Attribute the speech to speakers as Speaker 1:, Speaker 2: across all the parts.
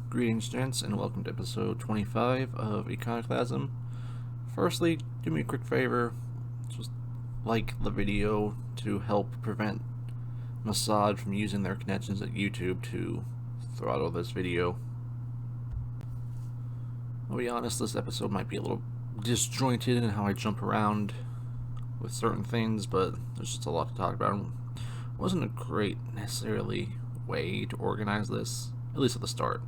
Speaker 1: Greetings, gents, and welcome to episode 25 of Econoclasm. Firstly, do me a quick favor, just like the video to help prevent Mossad from using their connections at YouTube to throttle this video. I'll be honest, this episode might be a little disjointed in how I jump around with certain things, but there's just a lot to talk about. It wasn't a great, necessarily, way to organize this, at least at the start.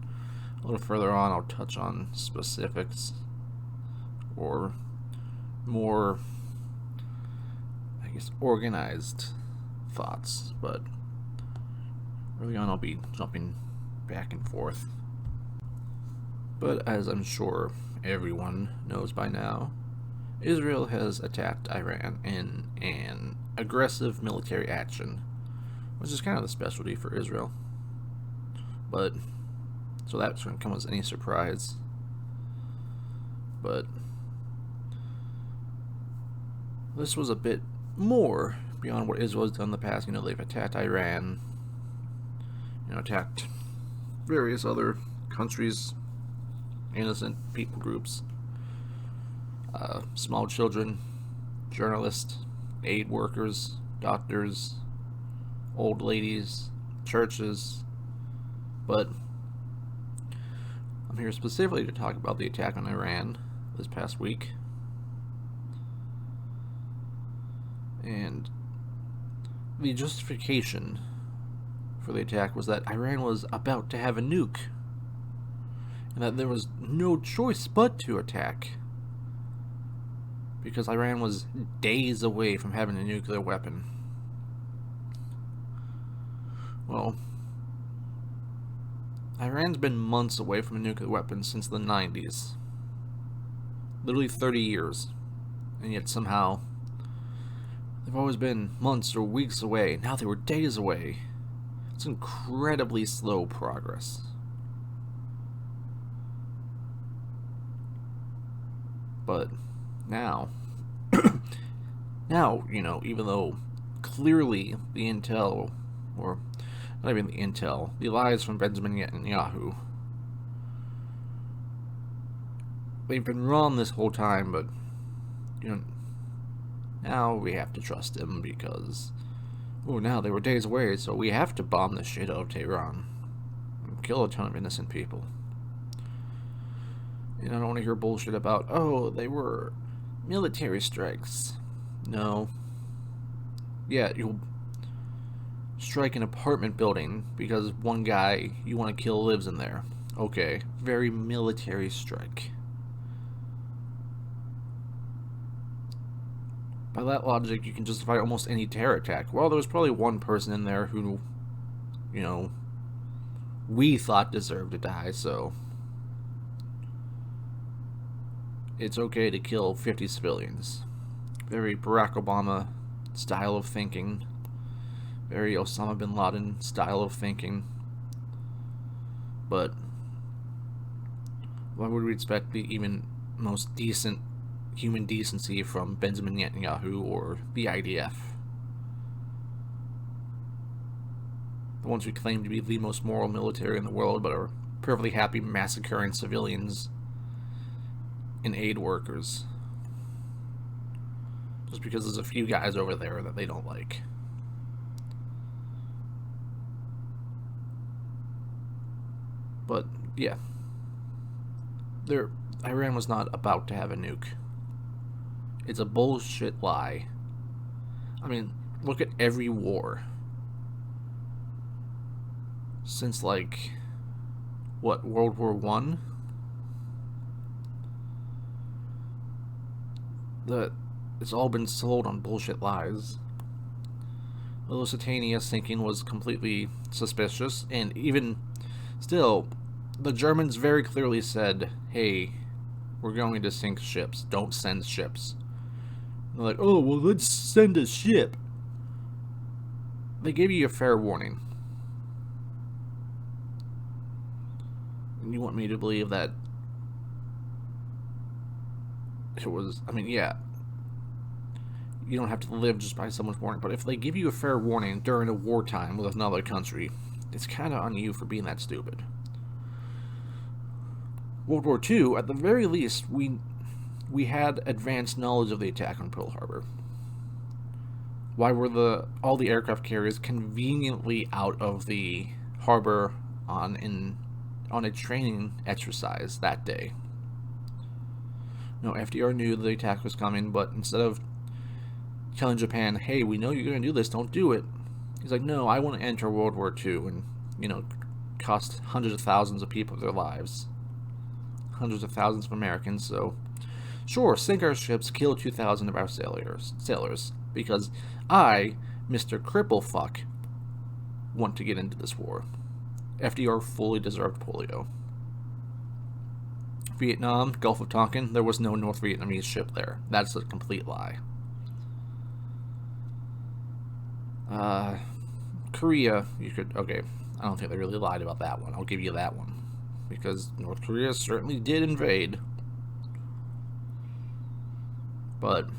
Speaker 1: A little further on, I'll touch on specifics or more, I guess, organized thoughts, but early on I'll be jumping back and forth. But as I'm sure everyone knows by now, Israel has attacked Iran in an aggressive military action, which is kind of the specialty for Israel. But so that shouldn't come as any surprise. But this was a bit more beyond what Israel has done in the past. They've attacked Iran, attacked various other countries, innocent people groups, small children, journalists, aid workers, doctors, old ladies, churches. But I'm here specifically to talk about the attack on Iran this past week. And the justification for the attack was that Iran was about to have a nuke, and that there was no choice but to attack, because Iran was days away from having a nuclear weapon. Well, Iran's been months away from a nuclear weapon since the 90s. Literally 30 years. And yet somehow they've always been months or weeks away. Now they were days away. It's incredibly slow progress. But now, even though clearly the intel, or not even the intel, the lies from Benjamin Netanyahu, they've been wrong this whole time, but now we have to trust him because, now they were days away, so we have to bomb the shit out of Tehran and kill a ton of innocent people. I don't want to hear bullshit about, they were military strikes. No. Yeah, you'll strike an apartment building because one guy you want to kill lives in there. Okay, very military strike. By that logic, you can justify almost any terror attack. Well, there was probably one person in there who, we thought deserved to die, so it's okay to kill 50 civilians. Very Barack Obama style of thinking. Very Osama bin Laden style of thinking. But why would we expect the even most decent human decency from Benjamin Netanyahu or the IDF? The ones who claim to be the most moral military in the world but are perfectly happy massacring civilians and aid workers just because there's a few guys over there that they don't like. But yeah, Iran was not about to have a nuke. It's a bullshit lie. I mean, look at every war since World War One. It's all been sold on bullshit lies. The Lusitania sinking was completely suspicious, and even still, the Germans very clearly said, hey, we're going to sink ships. Don't send ships. And they're like, let's send a ship. They gave you a fair warning. And you want me to believe that it was, you don't have to live just by someone's warning, but if they give you a fair warning during a wartime with another country, it's kind of on you for being that stupid. World War II, at the very least, we had advanced knowledge of the attack on Pearl Harbor. Why were all the aircraft carriers conveniently out of the harbor on a training exercise that day? No, FDR knew the attack was coming, but instead of telling Japan, hey, we know you're going to do this, don't do it, he's like, no, I want to enter World War II and, cost hundreds of thousands of people their lives. Hundreds of thousands of Americans, so sure, sink our ships, kill 2,000 of our sailors, because I, Mr. Cripplefuck, want to get into this war. FDR fully deserved polio. Vietnam, Gulf of Tonkin, there was no North Vietnamese ship there. That's a complete lie. Korea, okay, I don't think they really lied about that one. I'll give you that one. Because North Korea certainly did invade. But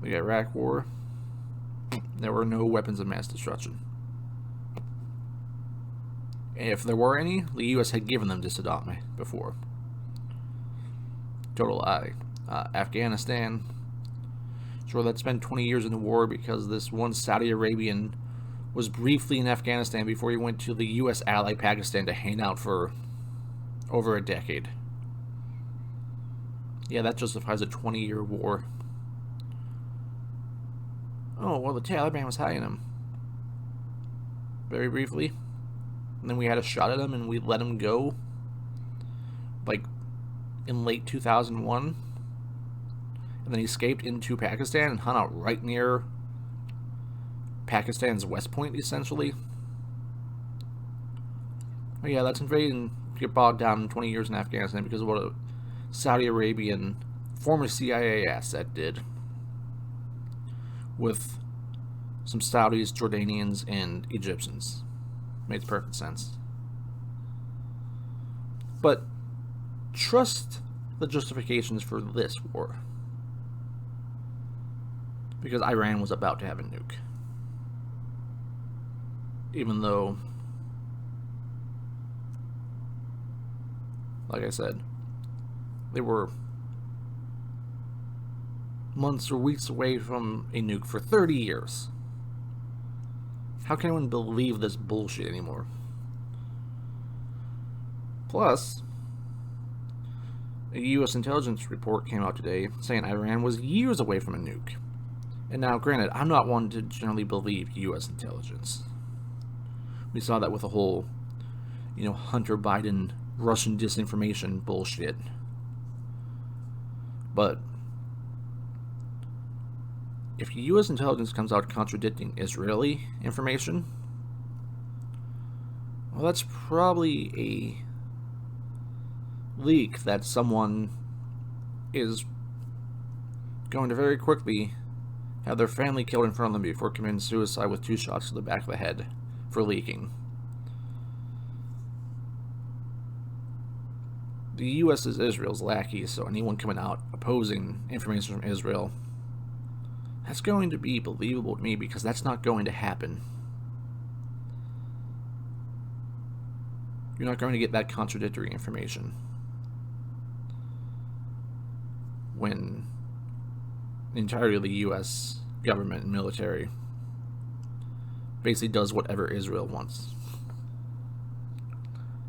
Speaker 1: the Iraq War, there were no weapons of mass destruction. If there were any, the U.S. had given them to Saddam before. Total lie. Afghanistan, sure, that's been 20 years in the war because this one Saudi Arabian was briefly in Afghanistan before he went to the U.S. ally Pakistan to hang out for over a decade. Yeah, that justifies a 20-year war. Oh, well, the Taliban was hiding him. Very briefly. And then we had a shot at him and we let him go. Like, in late 2001. And then he escaped into Pakistan and hung out right near Pakistan's West Point, essentially. Oh yeah, that's invading get bogged down in 20 years in Afghanistan because of what a Saudi Arabian former CIA asset did with some Saudis, Jordanians, and Egyptians. Makes perfect sense. But trust the justifications for this war. Because Iran was about to have a nuke. Even though, like I said, they were months or weeks away from a nuke for 30 years. How can anyone believe this bullshit anymore? Plus, a U.S. intelligence report came out today saying Iran was years away from a nuke. And now, granted, I'm not one to generally believe U.S. intelligence. We saw that with the whole, Hunter Biden Russian disinformation bullshit. But if U.S. intelligence comes out contradicting Israeli information, well, that's probably a leak that someone is going to very quickly have their family killed in front of them before committing suicide with 2 shots to the back of the head for leaking. The U.S. is Israel's lackey, so anyone coming out opposing information from Israel, that's going to be believable to me because that's not going to happen. You're not going to get that contradictory information when entirely the U.S. government and military basically does whatever Israel wants.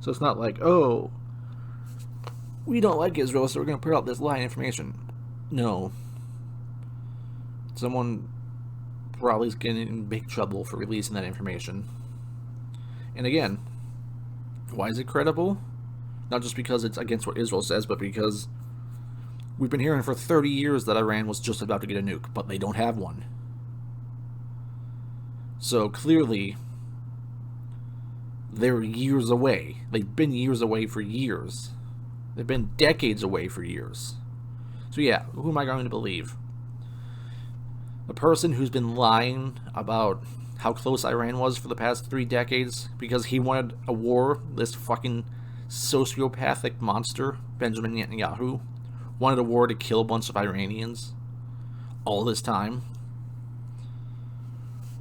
Speaker 1: So it's not like, oh, we don't like Israel, so we're going to put out this lying information. No. Someone probably is getting in big trouble for releasing that information. And again, why is it credible? Not just because it's against what Israel says, but because we've been hearing for 30 years that Iran was just about to get a nuke, but they don't have one. So clearly, they're years away. They've been years away for years. They've been decades away for years. So yeah, who am I going to believe? The person who's been lying about how close Iran was for the past 3 decades because he wanted a war, this fucking sociopathic monster, Benjamin Netanyahu, wanted a war to kill a bunch of Iranians all this time?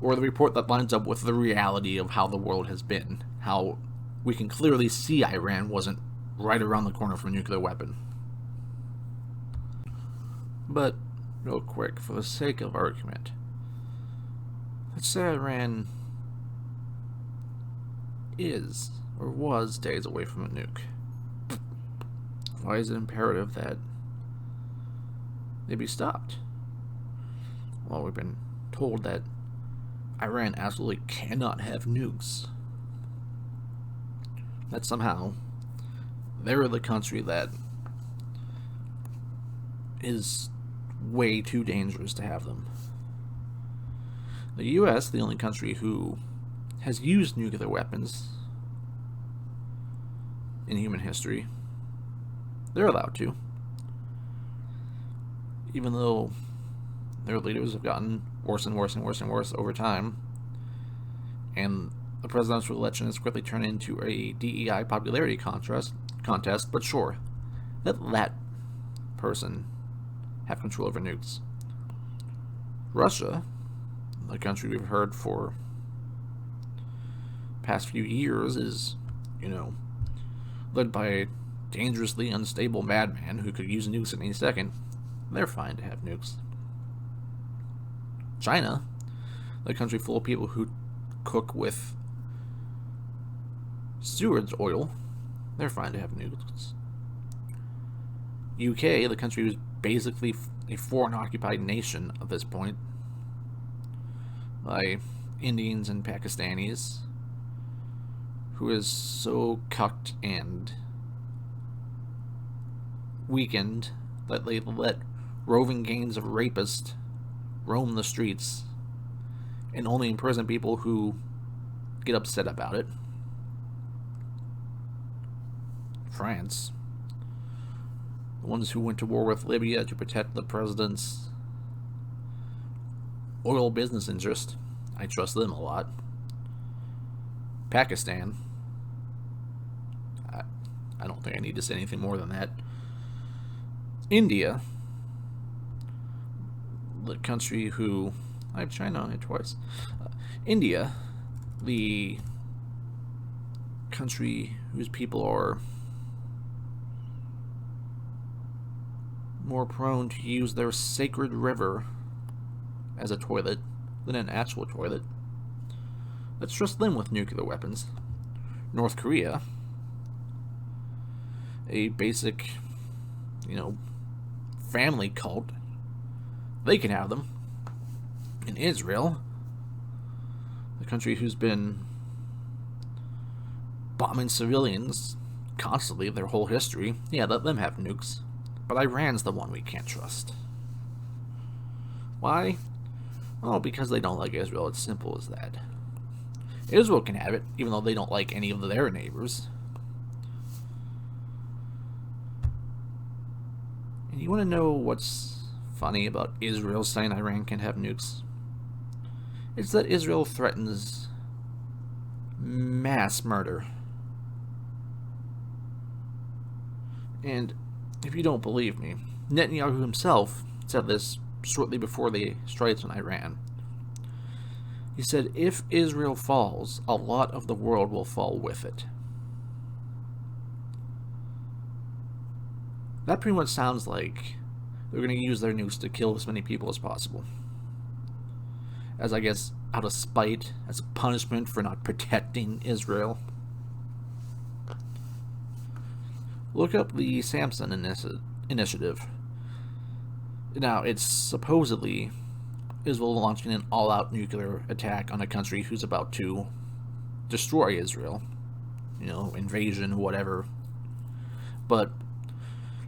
Speaker 1: Or the report that lines up with the reality of how the world has been, how we can clearly see Iran wasn't right around the corner from a nuclear weapon. But, real quick, for the sake of argument, let's say Iran is, or was, days away from a nuke. Why is it imperative that they be stopped? Well, we've been told that Iran absolutely cannot have nukes. That somehow they're the country that is way too dangerous to have them. The US, the only country who has used nuclear weapons in human history, they're allowed to. Even though their leaders have gotten worse and worse and worse and worse over time, and the presidential election has quickly turned into a DEI popularity contest, but sure, let that person have control over nukes. Russia, the country we've heard for past few years is, led by a dangerously unstable madman who could use nukes at any second, they're fine to have nukes. China, the country full of people who cook with steward's oil, they're fine to have nukes. UK, the country who's basically a foreign occupied nation at this point by Indians and Pakistanis, who is so cucked and weakened that they let roving gangs of rapists roam the streets and only imprison people who get upset about it. France, the ones who went to war with Libya to protect the president's oil business interest, I trust them a lot. Pakistan, I don't think I need to say anything more than that. India, the country who I have China on it twice. India, the country whose people are more prone to use their sacred river as a toilet than an actual toilet. Let's trust them with nuclear weapons. North Korea, a basic, family cult, they can have them. In Israel, the country who's been bombing civilians constantly their whole history, let them have nukes. But Iran's the one we can't trust. Why? Well, because they don't like Israel. It's simple as that. Israel can have it, even though they don't like any of their neighbors. And you want to know what's funny about Israel saying Iran can have nukes? It's that Israel threatens mass murder. And if you don't believe me, Netanyahu himself said this shortly before the strikes on Iran. He said, if Israel falls, a lot of the world will fall with it. That pretty much sounds like they're going to use their nukes to kill as many people as possible. As I guess, out of spite, as a punishment for not protecting Israel. Look up the Samson initiative. Now, it's supposedly Israel launching an all-out nuclear attack on a country who's about to destroy Israel. Invasion, whatever. But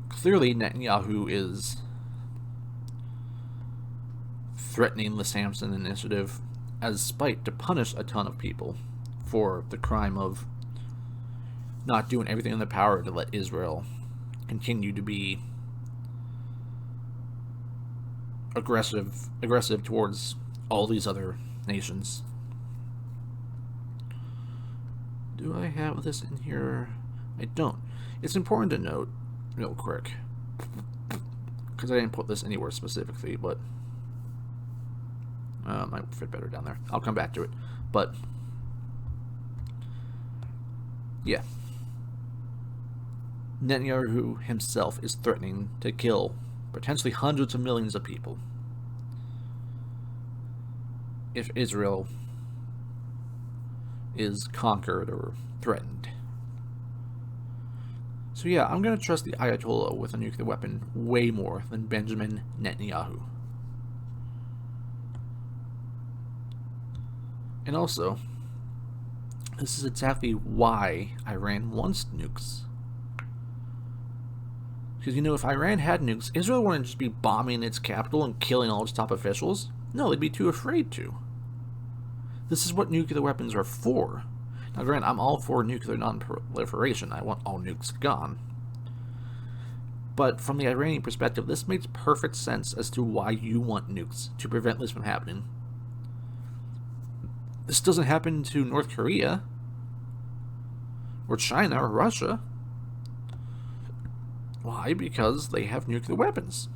Speaker 1: clearly Netanyahu is threatening the Samson initiative as spite to punish a ton of people for the crime of not doing everything in their power to let Israel continue to be aggressive towards all these other nations. Do I have this in here? I don't. It's important to note, real quick, because I didn't put this anywhere specifically, but might fit better down there. I'll come back to it. But Yeah. Netanyahu himself is threatening to kill potentially hundreds of millions of people if Israel is conquered or threatened. So yeah, I'm going to trust the Ayatollah with a nuclear weapon way more than Benjamin Netanyahu. And also, this is exactly why Iran wants nukes. Because, if Iran had nukes, Israel wouldn't just be bombing its capital and killing all its top officials. No, they'd be too afraid to. This is what nuclear weapons are for. Now, granted, I'm all for nuclear non-proliferation. I want all nukes gone. But from the Iranian perspective, this makes perfect sense as to why you want nukes, to prevent this from happening. This doesn't happen to North Korea, or China, or Russia. Why? Because they have nuclear weapons.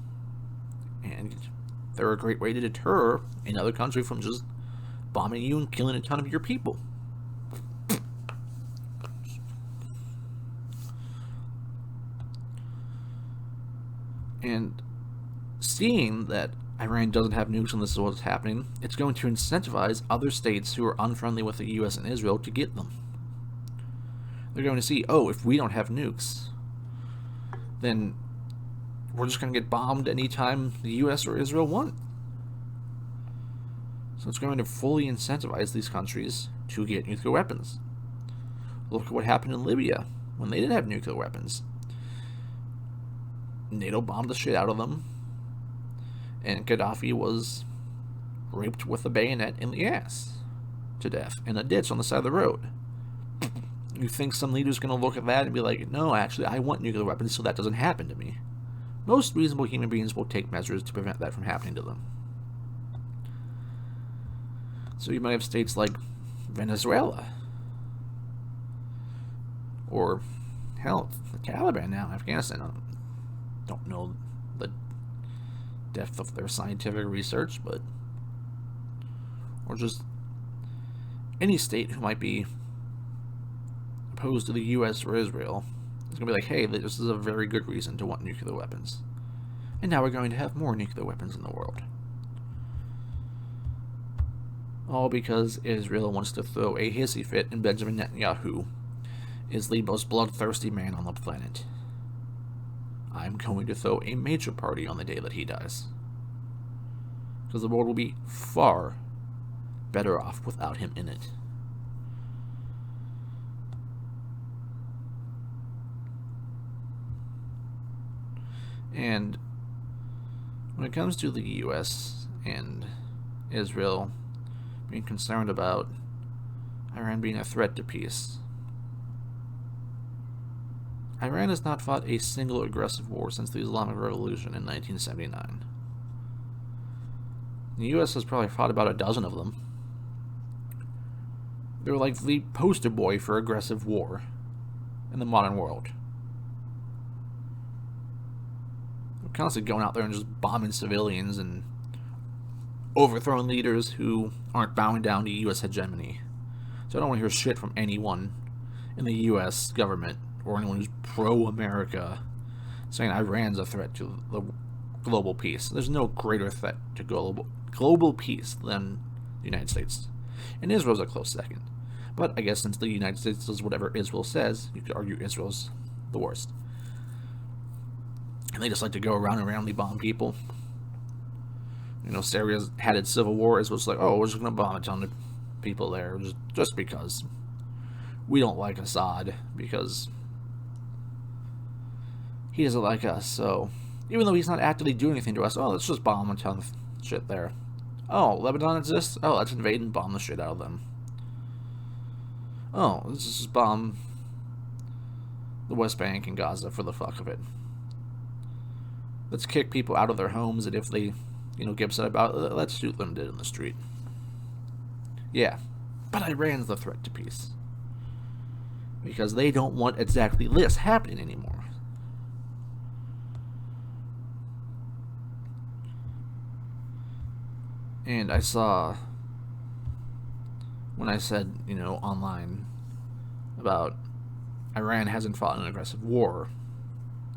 Speaker 1: And they're a great way to deter another country from just bombing you and killing a ton of your people. And seeing that Iran doesn't have nukes and this is what's happening, it's going to incentivize other states who are unfriendly with the US and Israel to get them. They're going to see, oh, if we don't have nukes, then we're just going to get bombed anytime the US or Israel want. So it's going to fully incentivize these countries to get nuclear weapons. Look at what happened in Libya when they didn't have nuclear weapons. NATO bombed the shit out of them, and Gaddafi was raped with a bayonet in the ass to death in a ditch on the side of the road. You think some leader's going to look at that and be like, no, actually, I want nuclear weapons so that doesn't happen to me. Most reasonable human beings will take measures to prevent that from happening to them. So you might have states like Venezuela, or hell, the Taliban now in Afghanistan. I don't know the depth of their scientific research, but or just any state who might be opposed to the US or Israel is going to be like, hey, this is a very good reason to want nuclear weapons. And now we're going to have more nuclear weapons in the world. All because Israel wants to throw a hissy fit and Benjamin Netanyahu is the most bloodthirsty man on the planet. I'm going to throw a major party on the day that he dies. Because the world will be far better off without him in it. And when it comes to the US and Israel being concerned about Iran being a threat to peace, Iran has not fought a single aggressive war since the Islamic Revolution in 1979. The US has probably fought about a dozen of them. They're like the poster boy for aggressive war in the modern world. They're constantly going out there and just bombing civilians and overthrowing leaders who aren't bowing down to US hegemony. So I don't want to hear shit from anyone in the US government or anyone who's pro-America saying Iran's a threat to the global peace. There's no greater threat to global peace than the United States. And Israel's a close second. But I guess since the United States does whatever Israel says, you could argue Israel's the worst. And they just like to go around and randomly bomb people. Syria's had its civil war. Israel's like, oh, we're just going to bomb a ton of people there just because. We don't like Assad because he doesn't like us, so even though he's not actively doing anything to us, oh, let's just bomb a ton of shit there. Oh, Lebanon exists? Oh, let's invade and bomb the shit out of them. Oh, let's just bomb the West Bank and Gaza for the fuck of it. Let's kick people out of their homes, and if they, get upset about it, let's shoot them dead in the street. Yeah, but Iran's the threat to peace. Because they don't want exactly this happening anymore. And I saw, when I said, online, about Iran hasn't fought an aggressive war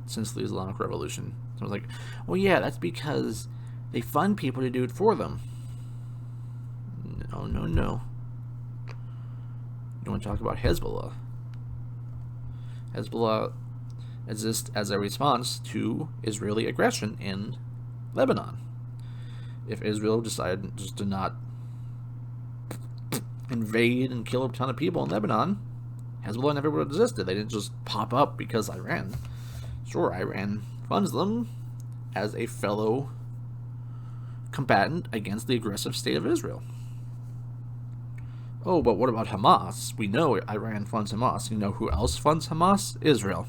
Speaker 1: since the Islamic Revolution. So I was like, well, yeah, that's because they fund people to do it for them. No, no, no. You want to talk about Hezbollah? Hezbollah exists as a response to Israeli aggression in Lebanon. If Israel decided just to not invade and kill a ton of people in Lebanon, Hezbollah never would have existed. They didn't just pop up because Iran. Sure, Iran funds them as a fellow combatant against the aggressive state of Israel. Oh, but what about Hamas? We know Iran funds Hamas. You know who else funds Hamas? Israel.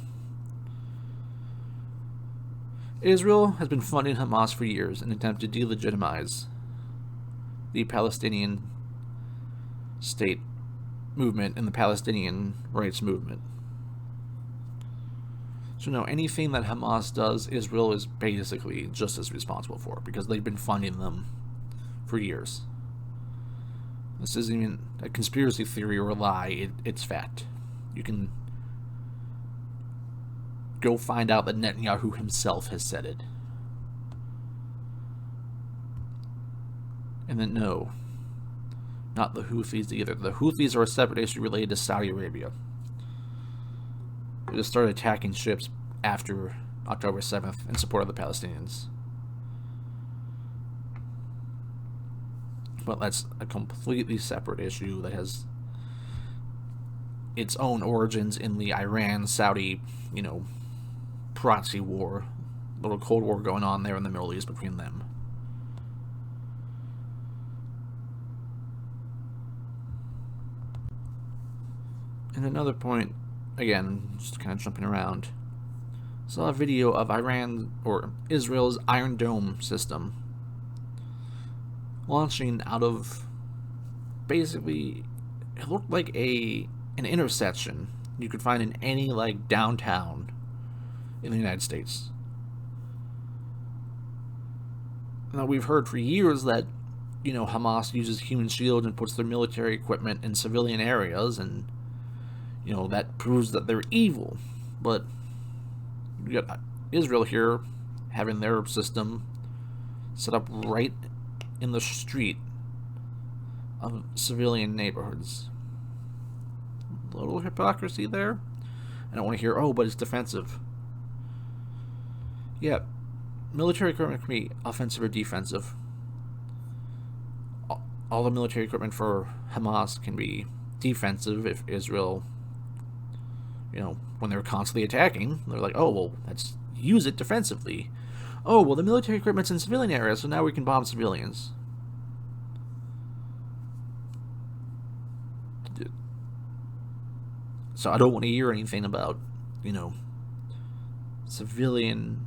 Speaker 1: Israel has been funding Hamas for years in an attempt to delegitimize the Palestinian state movement and the Palestinian rights movement. So no, anything that Hamas does, Israel is basically just as responsible for, because they've been funding them for years. This isn't even a conspiracy theory or a lie, it's fact. You can go find out that Netanyahu himself has said it. And then no, not the Houthis either. The Houthis are a separate issue related to Saudi Arabia. They just started attacking ships after October 7th in support of the Palestinians. But that's a completely separate issue that has its own origins in the Iran-Saudi, proxy war, little Cold War going on there in the Middle East between them. And another point, again, just kind of jumping around, saw a video of Iran, or Israel's Iron Dome system launching out of, basically, it looked like an intersection you could find in any, downtown in the United States. Now, we've heard for years that, Hamas uses human shields and puts their military equipment in civilian areas, and, that proves that they're evil. But you got Israel here having their system set up right in the street of civilian neighborhoods. A little hypocrisy there. I don't want to hear, oh, but it's defensive. Yeah, military equipment can be offensive or defensive. All the military equipment for Hamas can be defensive if Israel, when they're constantly attacking, they're like, oh, well, let's use it defensively. Oh, well, the military equipment's in civilian areas, so now we can bomb civilians. So I don't want to hear anything about, civilian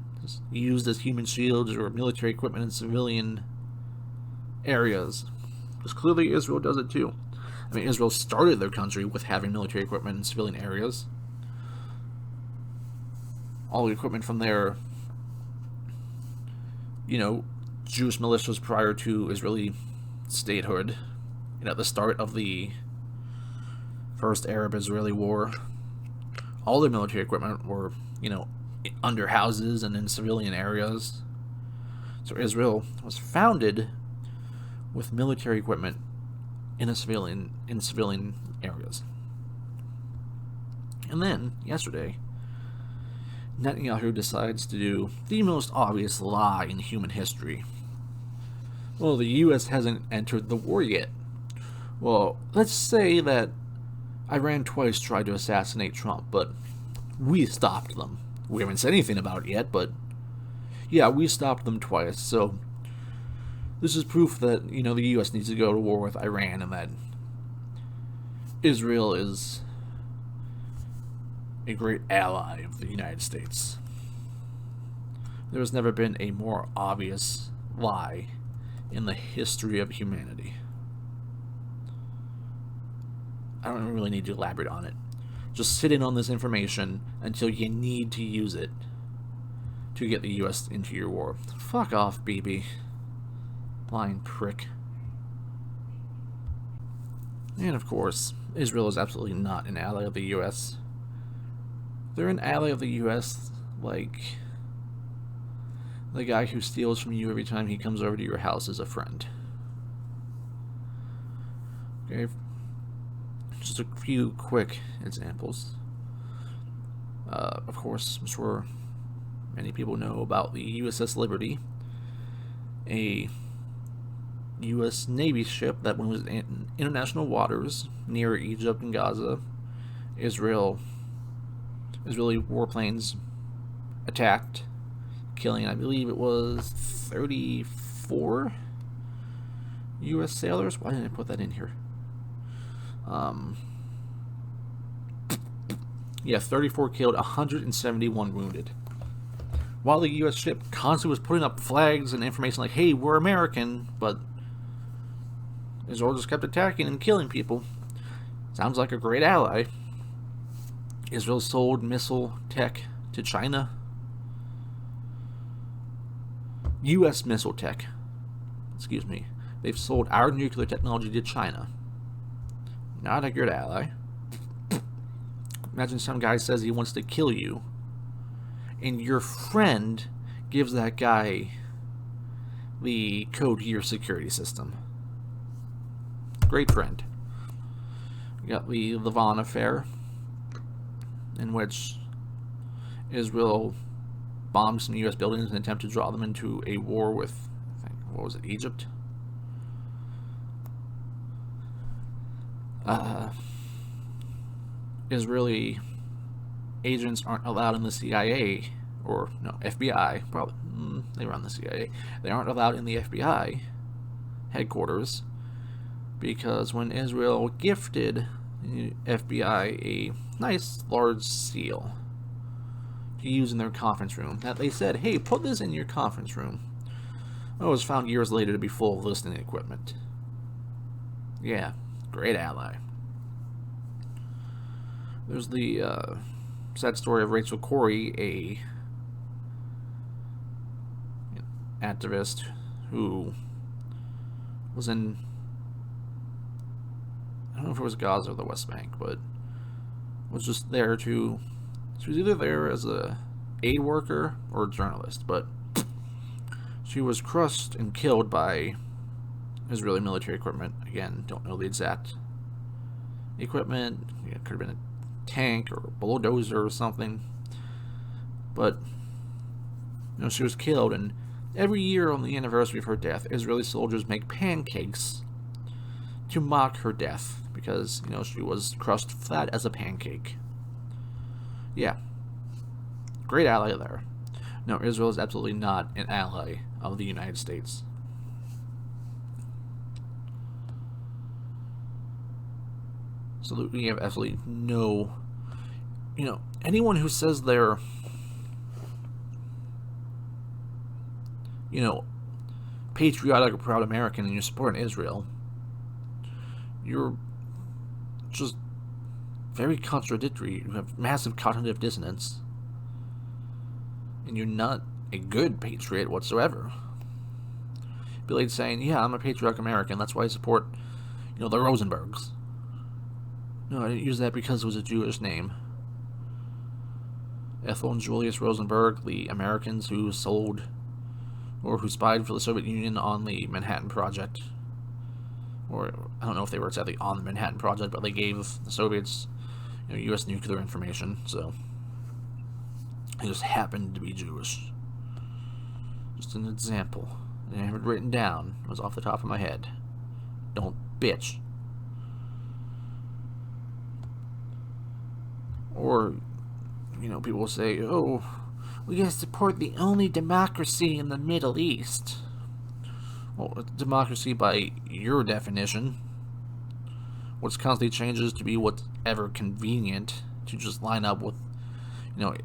Speaker 1: used as human shields or military equipment in civilian areas. Because clearly Israel does it too. I mean, Israel started their country with having military equipment in civilian areas. All the equipment from their, Jewish militias prior to Israeli statehood, at the start of the First Arab-Israeli War, all the military equipment were, under houses and in civilian areas. So Israel was founded with military equipment in civilian areas. And then, yesterday, Netanyahu decides to do the most obvious lie in human history. Well, the U.S. hasn't entered the war yet. Well, let's say that Iran twice tried to assassinate Trump, but we stopped them. We haven't said anything about it yet, but yeah, we stopped them twice. So this is proof that, the U.S. needs to go to war with Iran and that Israel is a great ally of the United States. There has never been a more obvious lie in the history of humanity. I don't really need to elaborate on it. Just sit in on this information until you need to use it to get the U.S. into your war. Fuck off, BB. Lying prick. And of course, Israel is absolutely not an ally of the U.S. They're an ally of the U.S., like the guy who steals from you every time he comes over to your house is a friend. Okay, just a few quick examples. Of course, I'm sure many people know about the USS Liberty, a U.S. Navy ship that was in international waters near Egypt and Gaza. Israeli warplanes attacked, killing, I believe it was 34 U.S. sailors. Why didn't I put that in here? 34 killed, 171 wounded. While the U.S. ship constantly was putting up flags and information like, hey, we're American, but Israel just kept attacking and killing people. Sounds like a great ally. Israel sold missile tech to China. U.S. missile tech. Excuse me. They've sold our nuclear technology to China. Not a good ally. Imagine some guy says he wants to kill you, and your friend gives that guy the code to your security system. Great friend. You got the Levant affair, in which Israel bombed some U.S. buildings in an attempt to draw them into a war with, I think, what was it, Egypt? Israeli agents aren't allowed in the CIA, or no, FBI, probably, they run the CIA. They aren't allowed in the FBI headquarters because when Israel gifted the FBI a nice large seal to use in their conference room, that they said, hey, put this in your conference room. It was found years later to be full of listening equipment. Yeah, great ally. There's the sad story of Rachel Corrie, a activist who was in, I don't know if it was Gaza or the West Bank, but was just there to, she was either there as a aid worker or a journalist, but she was crushed and killed by Israeli military equipment. Again, don't know the exact equipment. It could have been a tank or a bulldozer or something, but she was killed, and every year on the anniversary of her death, Israeli soldiers make pancakes to mock her death because she was crushed flat as a pancake. Yeah, great ally there. No, Israel is absolutely not an ally of the United States. So we have absolutely no, anyone who says they're, patriotic or proud American and you're supporting Israel, you're just very contradictory. You have massive cognitive dissonance, and you're not a good patriot whatsoever. Be like saying, yeah, I'm a patriotic American, that's why I support, the Rosenbergs. No, I didn't use that because it was a Jewish name. Ethel and Julius Rosenberg, the Americans who sold or who spied for the Soviet Union on the Manhattan Project. Or, I don't know if they were exactly on the Manhattan Project, but they gave the Soviets, U.S. nuclear information, so they just happened to be Jewish. Just an example. I have it written down. It was off the top of my head. Don't bitch. Or, people will say, oh, we gotta support the only democracy in the Middle East. Well, democracy by your definition. What's constantly changes to be whatever convenient to just line up with,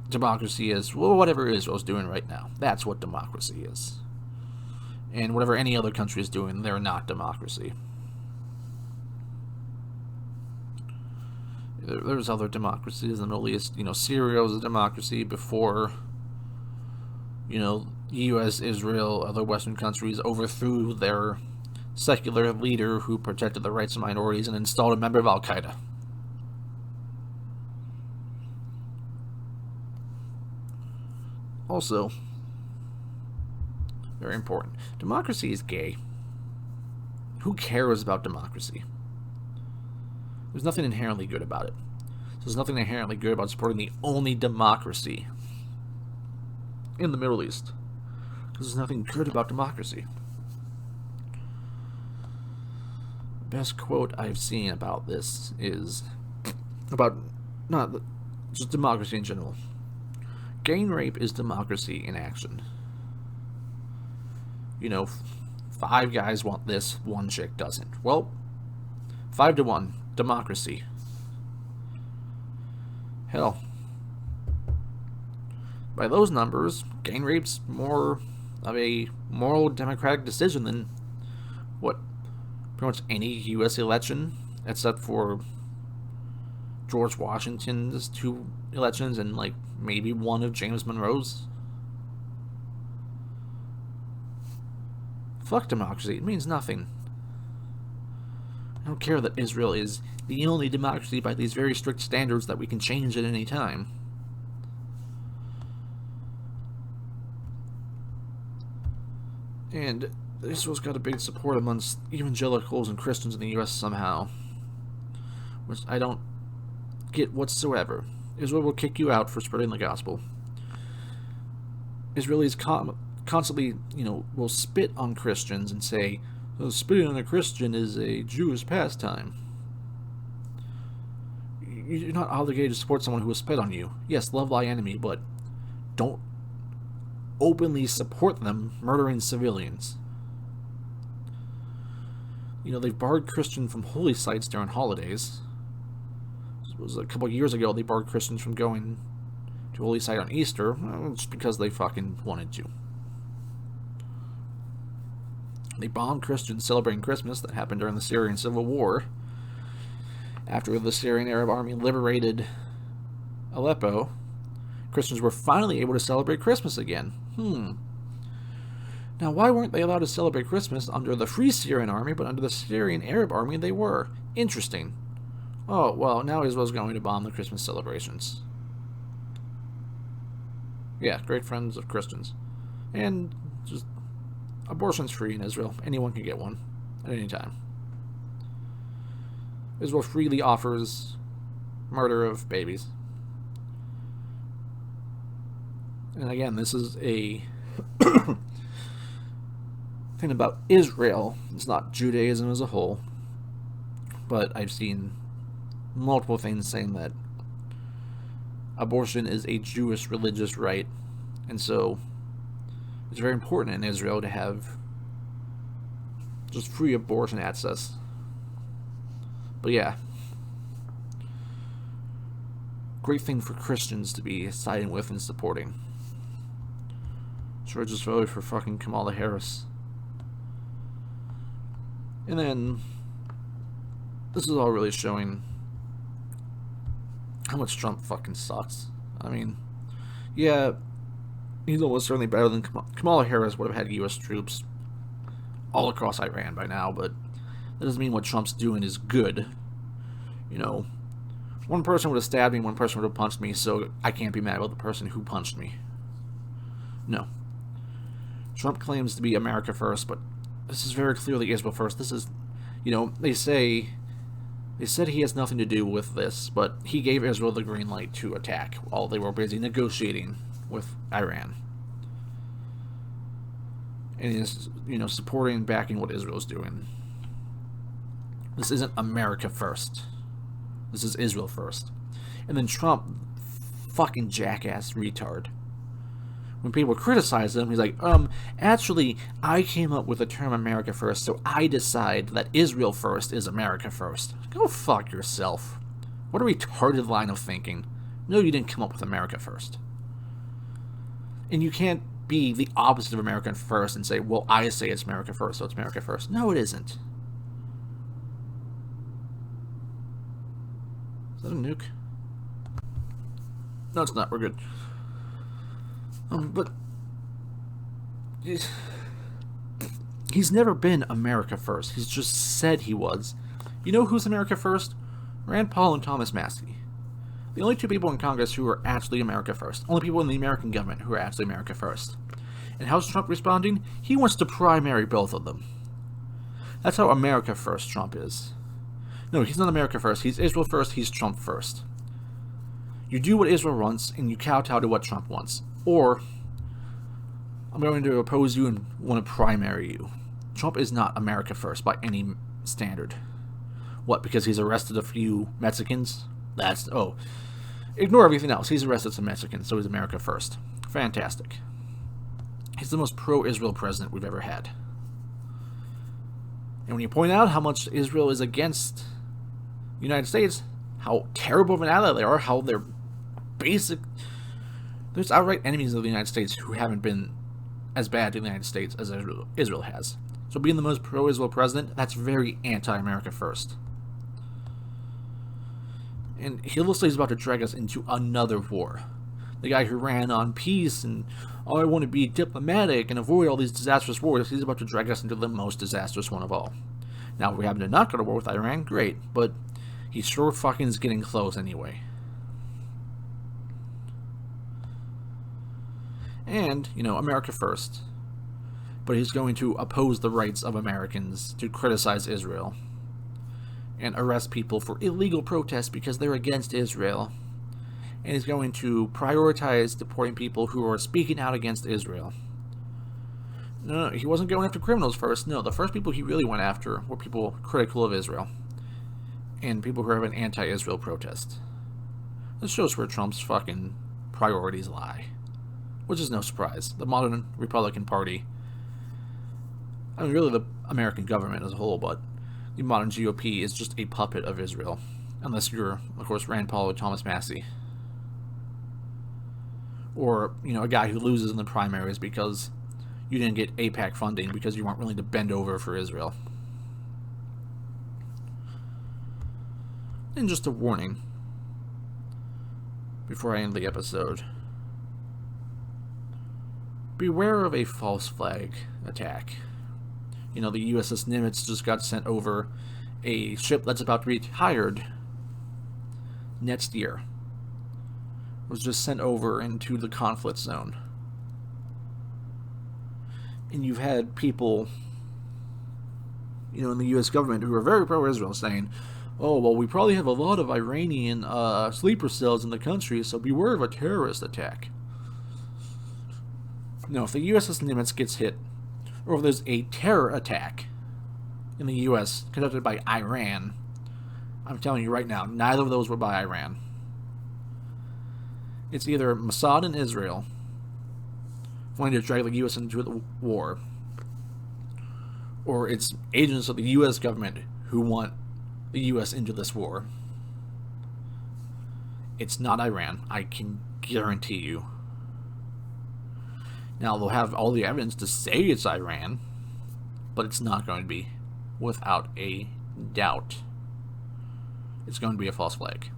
Speaker 1: democracy is, well, whatever Israel's doing right now. That's what democracy is. And whatever any other country is doing, they're not democracy. There's other democracies in the Middle East. Syria was a democracy before, U.S., Israel, other Western countries overthrew their secular leader who protected the rights of minorities and installed a member of Al-Qaeda. Also, very important, democracy is gay. Who cares about democracy? There's nothing inherently good about it. There's nothing inherently good about supporting the only democracy in the Middle East. Because there's nothing good about democracy. The best quote I've seen about this is about not just democracy in general. Gang rape is democracy in action. You know, 5 guys want this, 1 chick doesn't. Well, 5 to 1, democracy. Hell, by those numbers, gang rape's more of a moral democratic decision than what pretty much any U.S. election, except for George Washington's 2 elections and like maybe one of James Monroe's. Fuck democracy, it means nothing. I don't care that Israel is the only democracy by these very strict standards that we can change at any time. And Israel's got a big support amongst evangelicals and Christians in the U.S. somehow, which I don't get whatsoever. Israel will kick you out for spreading the gospel. Israelis constantly, will spit on Christians and say, oh, spitting on a Christian is a Jewish pastime. You're not obligated to support someone who will spit on you. Yes, love thy enemy, but don't openly support them murdering civilians. They've barred Christians from holy sites during holidays. It was a couple of years ago they barred Christians from going to a holy site on Easter, just because they fucking wanted to. They bombed Christians celebrating Christmas. That happened during the Syrian Civil War. After the Syrian Arab Army liberated Aleppo, Christians were finally able to celebrate Christmas again. Now, why weren't they allowed to celebrate Christmas under the Free Syrian Army, but under the Syrian Arab Army they were? Interesting. Oh, well, now Israel's going to bomb the Christmas celebrations. Yeah, great friends of Christians. And just abortion's free in Israel. Anyone can get one at any time. Israel freely offers murder of babies. And again, this is a thing about Israel. It's not Judaism as a whole. But I've seen multiple things saying that abortion is a Jewish religious right. And so it's very important in Israel to have just free abortion access. But yeah, great thing for Christians to be siding with and supporting. Sure, just voted for fucking Kamala Harris. And then this is all really showing how much Trump fucking sucks. I mean, yeah, he's almost certainly better than Kamala Harris would have had U.S. troops all across Iran by now, but that doesn't mean what Trump's doing is good. One person would have stabbed me, one person would have punched me, so I can't be mad about the person who punched me. No. Trump claims to be America first, but this is very clearly Israel first. This is, they said he has nothing to do with this, but he gave Israel the green light to attack while they were busy negotiating with Iran. And he is, supporting and backing what Israel's doing. This isn't America first. This is Israel first. And then Trump, fucking jackass retard. When people criticize him, he's like, actually, I came up with the term America first, so I decide that Israel first is America first. Go fuck yourself. What a retarded line of thinking. No, you didn't come up with America first. And you can't be the opposite of America first and say, well, I say it's America first, so it's America first. No, it isn't. Is that a nuke? No, it's not. We're good. But he's never been America first. He's just said he was. You know who's America first? Rand Paul and Thomas Massie. The only two people in Congress who are actually America first. Only people in the American government who are actually America first. And how's Trump responding? He wants to primary both of them. That's how America first Trump is. No, he's not America first. He's Israel first. He's Trump first. You do what Israel wants, and you kowtow to what Trump wants. Or, I'm going to oppose you and want to primary you. Trump is not America first by any standard. What, because he's arrested a few Mexicans? Ignore everything else. He's arrested some Mexicans, so he's America first. Fantastic. He's the most pro-Israel president we've ever had. And when you point out how much Israel is against the United States, how terrible of an ally they are, how they're there's outright enemies of the United States who haven't been as bad to the United States as Israel has. So being the most pro-Israel president, that's very anti-America first. And he looks like he's about to drag us into another war. The guy who ran on peace and, I want to be diplomatic and avoid all these disastrous wars, he's about to drag us into the most disastrous one of all. Now, if we happen to not go to war with Iran, great, but he sure fucking is getting close anyway. And, America first. But he's going to oppose the rights of Americans to criticize Israel and arrest people for illegal protests because they're against Israel. And he's going to prioritize deporting people who are speaking out against Israel. No, he wasn't going after criminals first. No, the first people he really went after were people critical of Israel and people who have an anti-Israel protest. This shows where Trump's fucking priorities lie. Which is no surprise. The modern Republican Party, really the American government as a whole, but the modern GOP is just a puppet of Israel. Unless you're, of course, Rand Paul or Thomas Massie. Or, a guy who loses in the primaries because you didn't get AIPAC funding because you weren't willing to bend over for Israel. And just a warning before I end the episode. Beware of a false flag attack. The USS Nimitz just got sent over a ship that's about to be retired next year. Was just sent over into the conflict zone. And you've had people, in the U.S. government who are very pro-Israel saying, oh, well, we probably have a lot of Iranian sleeper cells in the country, so beware of a terrorist attack. No, if the USS Nimitz gets hit, or if there's a terror attack in the U.S. conducted by Iran, I'm telling you right now, neither of those were by Iran. It's either Mossad and Israel wanting to drag the U.S. into the war, or it's agents of the U.S. government who want the U.S. into this war. It's not Iran, I can guarantee you. Now, they'll have all the evidence to say it's Iran, but it's not going to be, without a doubt. It's going to be a false flag.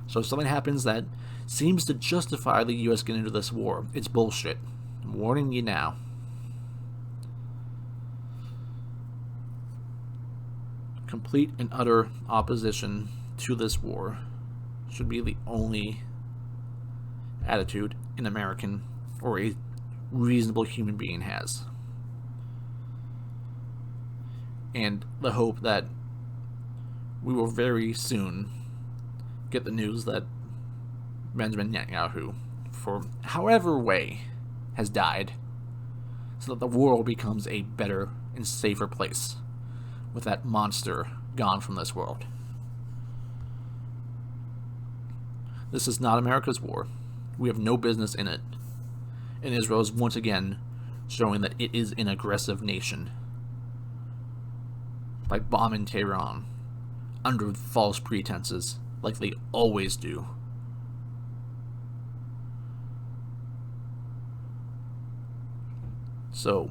Speaker 1: So if something happens that seems to justify the U.S. getting into this war, it's bullshit. I'm warning you now. Complete and utter opposition to this war should be the only attitude an American or a reasonable human being has. And the hope that we will very soon get the news that Benjamin Netanyahu, for however way, has died, so that the world becomes a better and safer place with that monster gone from this world. This is not America's war. We have no business in it. And Israel is once again showing that it is an aggressive nation by bombing Tehran under false pretenses, like they always do. So,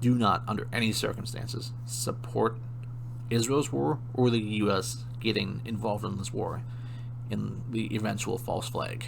Speaker 1: do not, under any circumstances, support Israel's war or the U.S. getting involved in this war in the eventual false flag.